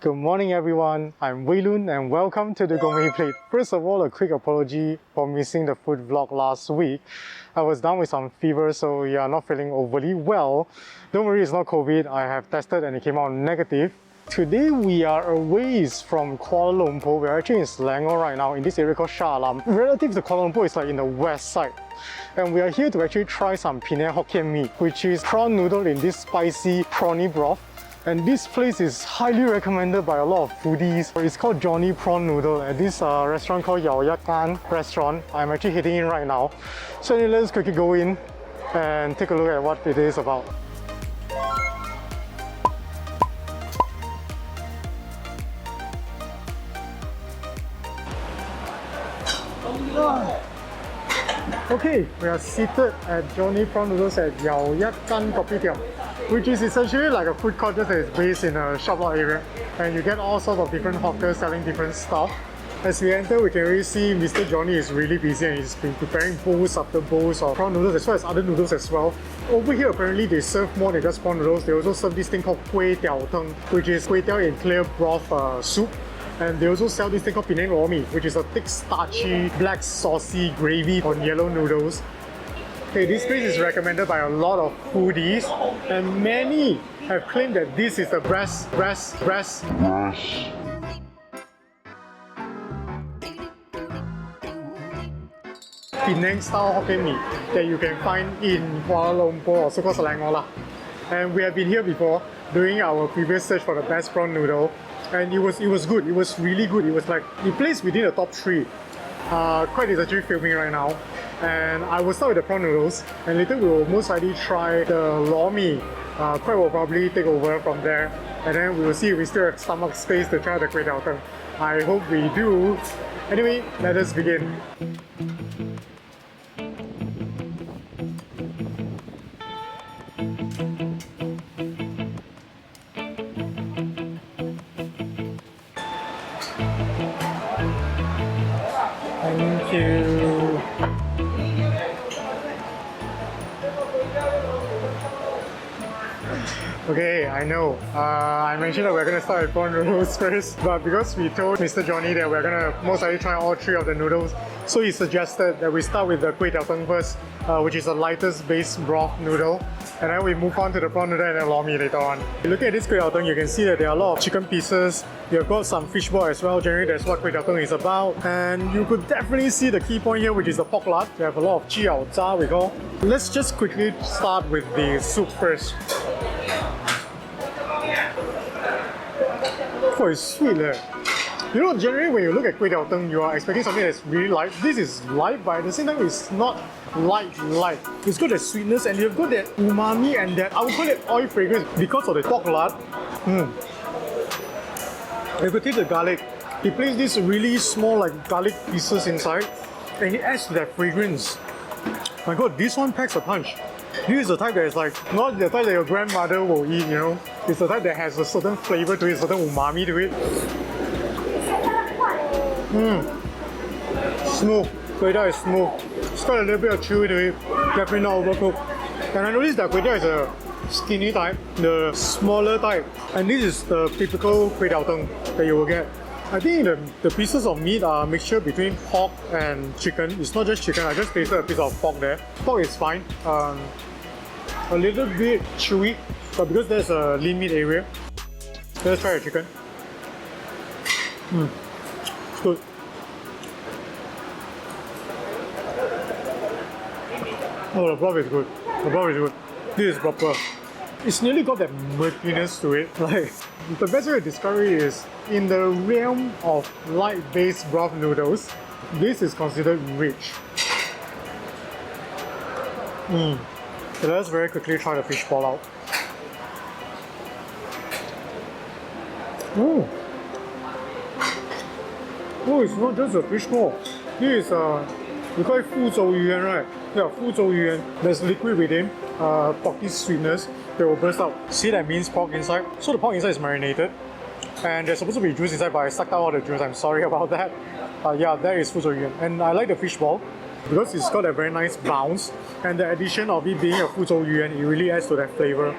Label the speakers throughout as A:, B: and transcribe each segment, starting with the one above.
A: Good morning everyone, I'm Wei Lun and welcome to the Gourmet Plate. First of all, a quick apology for missing the food vlog last week. I was down with some fever, so yeah, not feeling overly well. Don't worry, it's not COVID. I have tested and it came out negative. Today we are away from Kuala Lumpur. We're actually in Selangor right now in this area called Shah. Relative to Kuala Lumpur, it's like in the west side. And we are here to actually try some Penang Hokkien Mee, which is prawn noodle in this spicy prawny broth. And this place is highly recommended by a lot of foodies. It's called Johnny Prawn Noodle at this restaurant called Yau Yat Khan restaurant. I'm actually heading in right now. So anyway, let's quickly go in and take a look at what it is about. Okay, we are seated at Johnny Prawn Noodles at Yau Yat Khan kopitiam, which is essentially like a food court just that it's based in a shop lot area, and you get all sorts of different hawkers selling different stuff. As we enter, we can really see Mr. Johnny is really busy and he's been preparing bowls after bowls of prawn noodles as well as other noodles as well. Over here apparently they serve more than just prawn noodles. They also serve this thing called Kway Teow Thng, which is Kway Teow in clear broth soup. And they also sell this thing called Penang Loh Mee, which is a thick starchy black saucy gravy on yellow noodles. Okay, this place is recommended by a lot of foodies, and many have claimed that this is the best Penang style Hokkien Mee that you can find in Kuala Lumpur or so-called Selangor lah. And we have been here before doing our previous search for the best prawn noodle, and it was good. It was really good. It was like it placed within the top 3. Kway is actually filming right now, and I will start with the prawn noodles, and later we will most likely try the Loh Mee. Kway will probably take over from there, and then we will see if we still have stomach space to try the Kway Teow Thng. I hope we do. Anyway, let us begin. Thank you. Okay, I know. I mentioned that we're going to start with prawn noodles first, but because we told Mr. Johnny that we're going to most likely try all 3 of the noodles, so he suggested that we start with the Kway Teow Thng first, which is the lightest base broth noodle, and then we move on to the prawn noodle and then Loh Mee later on. Looking at this Kway Teow Thng, you can see that there are a lot of chicken pieces. You've got some fishball as well. Generally, that's what Kway Teow Thng is about. And you could definitely see the key point here, which is the pork lard. We have a lot of jiao zha we call. Let's just quickly start with the soup first. Oh, it's sweet. You know, generally when you look at Kway Teow Thng, you are expecting something that's really light. This is light, but at the same time, it's not light. It's got that sweetness, and you've got that umami and that, I would call it oil fragrance because of the pork lard. You could taste the garlic. He placed these really small like garlic pieces inside, and it adds to that fragrance. My god, this one packs a punch. This is the type that is like, not the type that your grandmother will eat, you know. It's the type that has a certain flavor to it, a certain umami to it. Smooth. Kway Teow is smooth. It's got a little bit of chewy to it. Definitely not overcooked. And I noticed that Kway Teow is a skinny type, the smaller type. And this is the typical Kway Teow Thng that you will get. I think the pieces of meat are a mixture between pork and chicken. It's not just chicken, I just tasted a piece of pork there. Pork is fine. A little bit chewy, but because there's a lean meat area, let's try the chicken. It's good. Oh, the broth is good. The broth is good. This is proper. It's nearly got that murkiness to it. Like, the best way to describe it is, in the realm of light-based broth noodles, this is considered rich. So let's very quickly try the fish ball out. Oh, it's not just a fish ball. This is we call it Fu right? Yeah, Fu There's liquid within, porky sweetness that will burst out. See that minced pork inside? So the pork inside is marinated, and there's supposed to be juice inside, but I sucked out all the juice. I'm sorry about that. Yeah, that is Fu and I like the fish ball. because it's got a very nice bounce, and the addition of it being a Fuzhou yuan, it really adds to that flavor.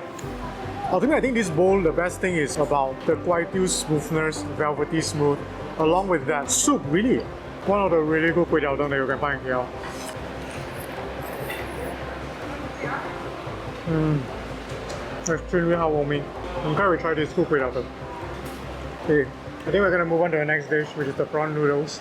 A: Ultimately, I think this bowl, the best thing is about the Kway Teow smoothness, velvety smooth. Along with that, soup, really, one of the really good Kway Teow that you can find here. Extremely heartwarming. I'm glad we tried this good Kway Teow. Okay, I think we're gonna move on to the next dish, which is the prawn noodles.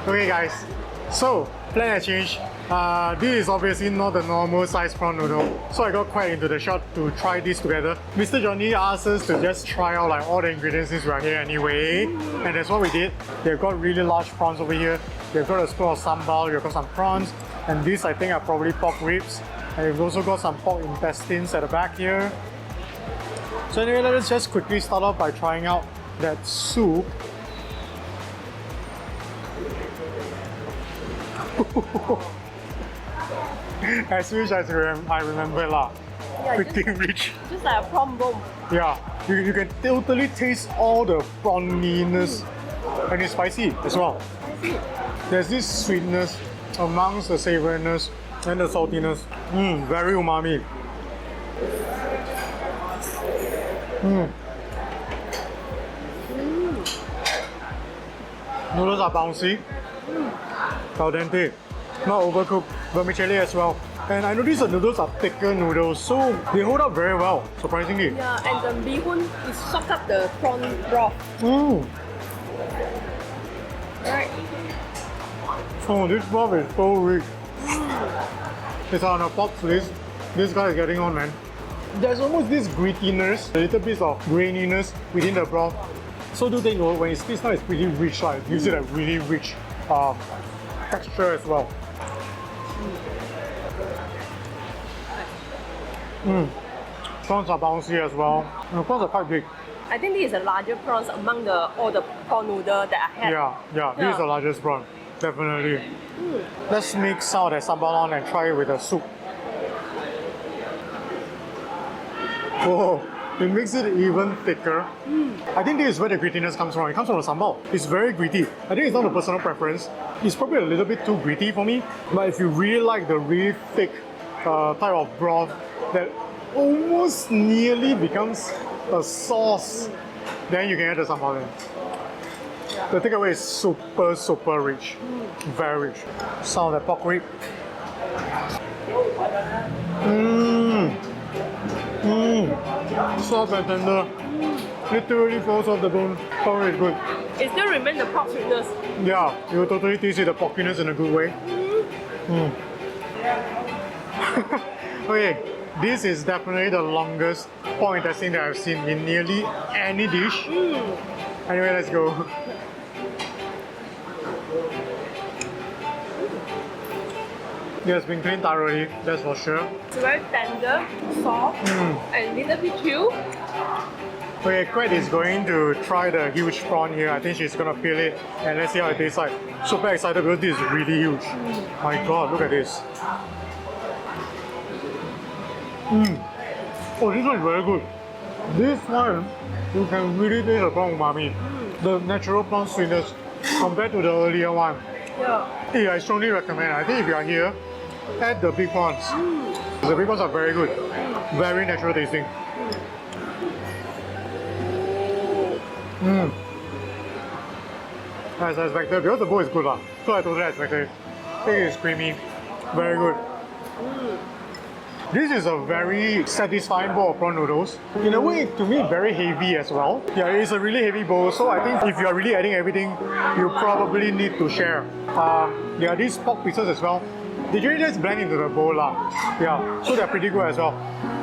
A: Okay guys, so plan has changed. This is obviously not the normal size prawn noodle, so I got quite into the shop to try this together. Mr. Johnny asked us to just try out like all the ingredients since we are here anyway, and that's what we did. They've got really large prawns over here. They've got a spoon of sambal, they've got some prawns, and these I think are probably pork ribs. And we've also got some pork intestines at the back here. So anyway, let's just quickly start off by trying out that soup. As rich as I remember lah.
B: Yeah,
A: pretty rich.
B: Just like a prawn bomb.
A: Yeah, you can totally taste all the prawniness, and it's spicy as well.
B: Spicy.
A: There's this sweetness amongst the savouriness and the saltiness. Very umami. Noodles are bouncy, al dente, not overcooked, vermicelli as well. And I noticed the noodles are thicker noodles, so they hold up very well, surprisingly.
B: Yeah, and the bee hoon is soaked up the prawn broth. Right.
A: Oh, this broth is so rich. It's on a pork fleece. This guy is getting on, man. There's almost this grittiness, a little bit of graininess within the broth. So do take note, when it splits now, it's pretty rich, right? It gives it a really rich texture as well. Prawns are bouncy as well. And the prawns are quite big.
B: I think this is the larger prawns among all the prawn noodle that I had.
A: Yeah, this is the largest prawn, definitely. Let's mix out the sambal on and try it with the soup. Whoa, it makes it even thicker. I think this is where the grittiness comes from. It comes from the sambal. It's very gritty. I think it's not a personal preference. It's probably a little bit too gritty for me. But if you really like the really thick type of broth that almost nearly becomes a sauce, then you can add the sambal in. The takeaway is super rich. Very rich. Some of the pork rib. Soft and tender. Literally falls off the bone. Pork is good.
B: It still remains the pork sweetness.
A: Yeah, you will totally taste the porkiness in a good way. Okay, this is definitely the longest pork intestine that I've seen in nearly any dish. Anyway, let's go. It has been cleaned thoroughly, that's for sure.
B: It's very tender, soft, and a little bit chew.
A: Okay, Kway is going to try the huge prawn here. I think she's gonna peel it and let's see how it tastes like. Super excited because this is really huge. My god, look at this. Oh, this one is very good. This one, you can really taste the prawn umami. The natural prawn sweetness compared to the earlier one.
B: Yeah.
A: I strongly recommend. I think if you are here, add the big prawns. The big prawns are very good. Very natural tasting. As I expected, because the bowl is good lah. So I totally expected. It is creamy. Very good. This is a very satisfying bowl of prawn noodles. In a way, to me, very heavy as well. Yeah, it's a really heavy bowl, so I think if you are really adding everything, you probably need to share. There are these pork pieces as well. They really just blend into the bowl lah. Yeah, so they're pretty good as well.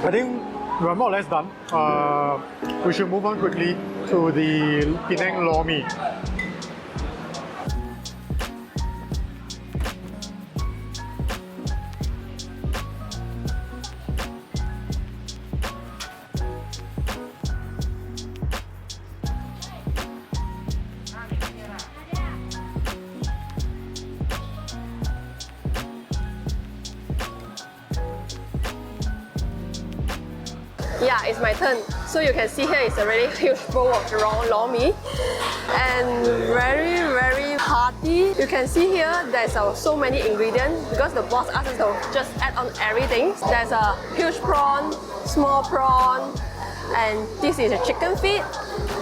A: I think we're more or less done. We should move on quickly to the Penang Loh Mee.
B: Yeah, it's my turn. So you can see here it's a really huge bowl of raw Loh Mee and very, very hearty. You can see here there's so many ingredients because the boss asked us to just add on everything. There's a huge prawn, small prawn, and this is a chicken feet,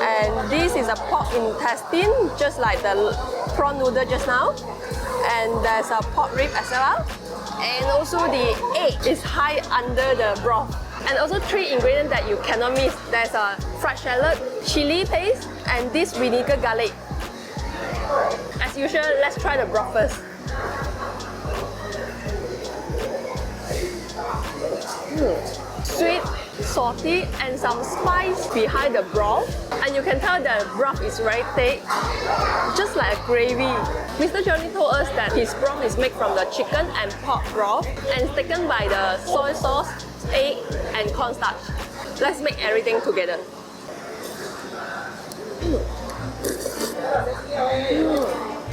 B: and this is a pork intestine, just like the prawn noodle just now. And there's a pork rib as well. And also the egg is high under the broth. And also 3 ingredients that you cannot miss. There's a fried shallot, chili paste, and this vinegar garlic. As usual, let's try the broth first. Sweet, salty, and some spice behind the broth. And you can tell the broth is very thick, just like a gravy. Mr. Johnny told us that his broth is made from the chicken and pork broth and thickened by the soy sauce, egg, and cornstarch. Let's make everything together.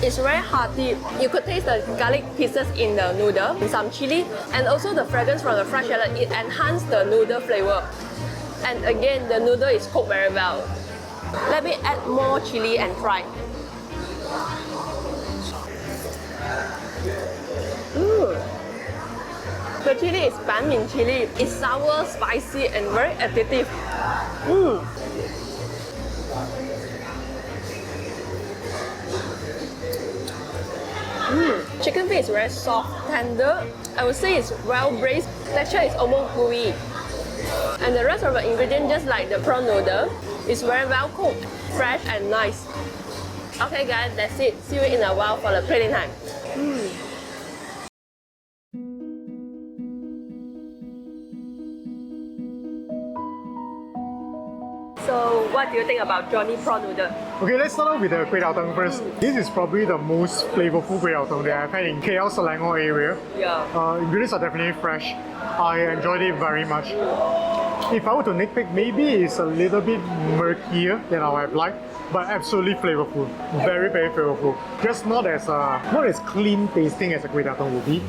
B: It's very hearty. You could taste the garlic pieces in the noodle, some chili, and also the fragrance from the fried shallot. It enhances the noodle flavor. And again, the noodle is cooked very well. Let me add more chili and fry. The chili is ban min chili. It's sour, spicy, and very addictive. Chicken feet is very soft, tender. I would say it's well braised. Texture is almost gooey. And the rest of the ingredients, just like the prawn noodle, is very well cooked, fresh and nice. Okay guys, that's it. See you in a while for the plating time. So what do you think about Johnny Prawn Noodle?
A: Okay, let's start off with the Kway Teow Thng first. This is probably the most flavorful Kway Teow Thng that I've had in KL Selangor area.
B: Yeah.
A: Ingredients are definitely fresh. I enjoyed it very much. If I were to nitpick, maybe it's a little bit murkier than I would have liked, but absolutely flavorful. Very, very flavorful. Just not as clean tasting as a Kway Teow Thng would be.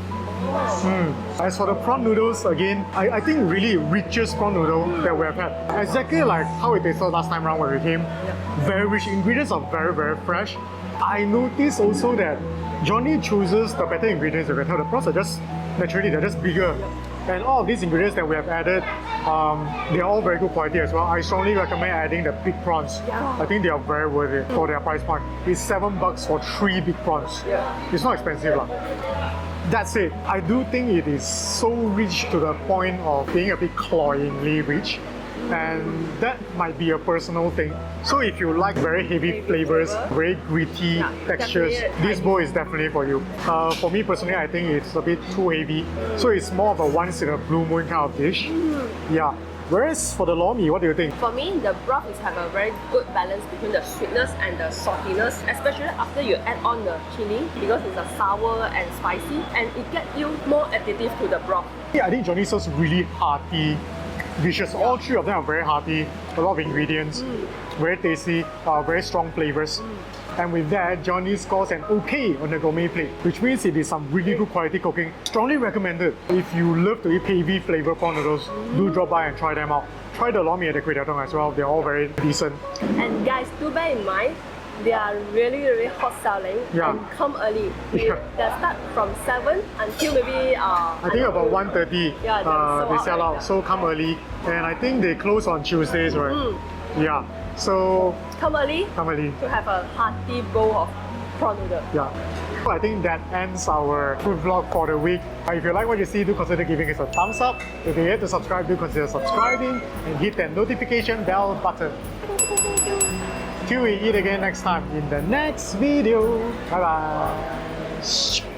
A: As for the prawn noodles, again, I think really richest prawn noodle that we have had. Exactly like how it tasted last time around when we came. Very rich. Ingredients are very, very fresh. I noticed also that Johnny chooses the better ingredients. You can tell the prawns are just naturally, they're just bigger. And all of these ingredients that we have added, they are all very good quality as well. I strongly recommend adding the big prawns. I think they are very worth it for their price point. It's $7 for 3 big prawns. It's not expensive lah. That said, I do think it is so rich to the point of being a bit cloyingly rich. And that might be a personal thing. So if you like very heavy flavors, very gritty textures, this bowl is definitely for you. For me personally, I think it's a bit too heavy. So it's more of a once in a blue moon kind of dish. Yeah. Whereas for the Loh Mee, what do you think?
B: For me, the broth is have a very good balance between the sweetness and the saltiness, especially after you add on the chili, because it's a sour and spicy, and it gets you more addictive to the broth.
A: Yeah, I think Johnny serves really hearty dishes. All 3 of them are very hearty, a lot of ingredients, very tasty, very strong flavors. And with that, Johnny scores an okay on the Gourmet Plate, which means it is some really good quality cooking. Strongly recommended. If you love to eat heavy flavor prawn noodles, do drop by and try them out. Try the Loh Mee and the Kway Teow Thng as well. They're all very decent.
B: And guys, do bear in mind, they are really, really hot selling and come early. They start from 7 until maybe
A: I think about 1:30 they sell out. So come early. And I think they close on Tuesdays, right? Yeah. So
B: come early to have a hearty bowl of prawn noodle.
A: Yeah. I think that ends our food vlog for the week. If you like what you see, do consider giving us a thumbs up. If you're yet to subscribe, do consider subscribing and hit that notification bell button. Till we eat again next time in the next video. Bye bye.